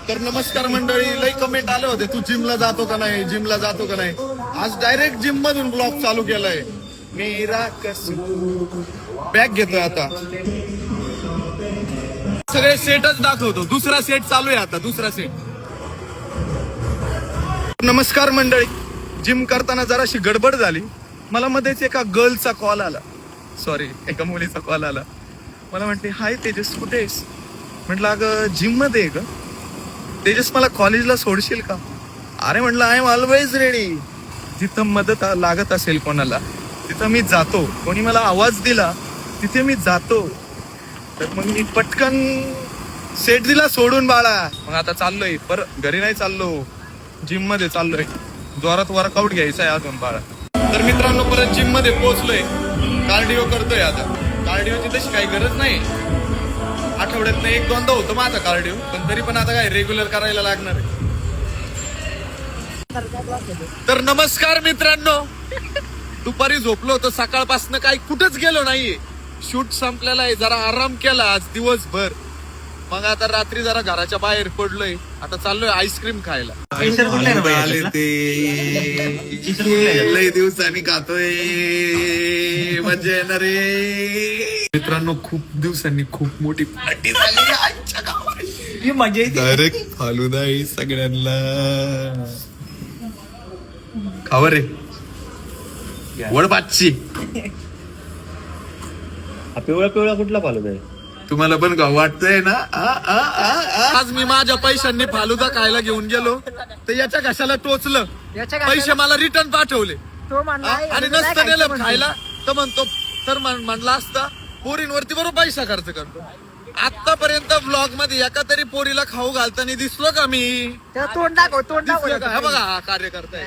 तर नमस्कार मंडळी, लई कमेंट आले होते तू जिमला जातो का नाही, जिमला जातो का नाही. आज डायरेक्ट जिम मधून ब्लॉग चालू केलाय. मेरा बॅग घेतोय आता, सगळे सेटच दाखवतो. दुसरा सेट चालू आहे आता, दुसरा सेट. नमस्कार मंडळी, जिम करताना जराशी गडबड झाली. मला मध्येच एका गर्लचा कॉल आला, सॉरी एका मुलीचा कॉल आला. मला म्हणते, हाय तेजस कुठे आहेस? म्हटलं अगं जिम मध्ये आहे का? तेजस मला कॉलेजला सोडशील का? अरे म्हटलं आय एम ऑलवेज रेडी. जिथं मदत लागत असेल कोणाला तिथं मी जातो. कोणी मला आवाज दिला तिथे मी जातो. तर मग मी पटकन सेट दिला सोडून बाळा. मग आता चाललोय, पर घरी नाही चाललो, जिम मध्ये चाललोय. जोरात वर्कआउट घ्यायचा आहे अजून बाळा. तर मित्रांनो परत जिम मध्ये पोहोचलोय. कार्डिओ करतोय आता. कार्डिओची तशी काही गरज नाही, आठवड्यात एक दोनदा होतो माझा कार्डिओ, पण तरी पण आता काय रेग्युलर करायला लागणार आहे. तर नमस्कार मित्रांनो, दुपारी झोपलो होतो, सकाळपासून काही कुठंच गेलो नाहीये. शूट संपलेला आहे, जरा आराम केला आज दिवसभर. मग आता रात्री जरा घराच्या बाहेर पडलोय. आता चाललोय आईस्क्रीम खायला. आले ते लई दिवसांनी खातोय, मजा येणार रे. मित्रांनो खूप दिवसांनी खूप मोठी पार्टी झाली आईच्या गावात. मजा येते. डायरेक्ट फालुदा आहे सगळ्यांना. खावर रे वडपाची. पिवळा पिवळा कुठला फालुदा आहे? तुम्हाला पण गाव वाटतंय ना? आज मी माझ्या पैशांनी फालुदा खायला घेऊन गेलो, तर याच्या घशाला टोचलं. पैसे मला रिटर्न पाठवले आणि नसतं नेलं खायला तर म्हणला असता पोरींवरती बरोबर पैसा खर्च करतो. आतापर्यंत ब्लॉग मध्ये एका तरी पोरीला खाऊ घालताना दिसलो का मी? तोंड दाखव, तोंड दाखव. हे बघा हा कार्य करताय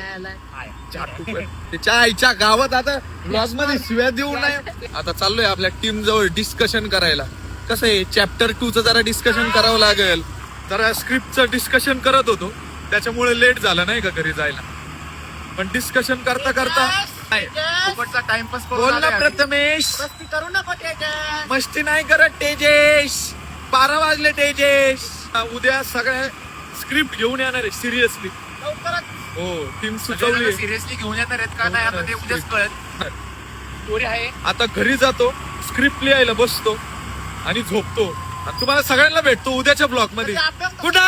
त्याच्या आईच्या गावात. आता ब्लॉग मध्ये शिव्या देऊ नये. आता चाललोय आपल्या टीम जवळ डिस्कशन करायला. कसं आहे, चॅप्टर 2चं जरा डिस्कशन करावं लागेल. जरा स्क्रिप्टचं डिस्कशन करत होतो, त्याच्यामुळे लेट झालं नाही का घरी जायला. पण डिस्कशन करता करता टाइमपास बोल ना प्रथमेश. मस्ती करू नको तेजस. मस्ती नाही करत तेजेश. 12 वाजले तेजेश. उद्या सगळ्या स्क्रिप्ट घेऊन येणार आहे सिरियसली. लवकरच. हो, टीम सुचवली सिरियसली घेऊन येणार आहेत का नाही आता ते उद्याच कळत. स्टोरी आहे. आता घरी जातो, स्क्रिप्ट लिहायला बसतो आणि झोपतो. आणि तुम्हाला सगळ्यांना भेटतो उद्याच्या ब्लॉग मध्ये. कुठं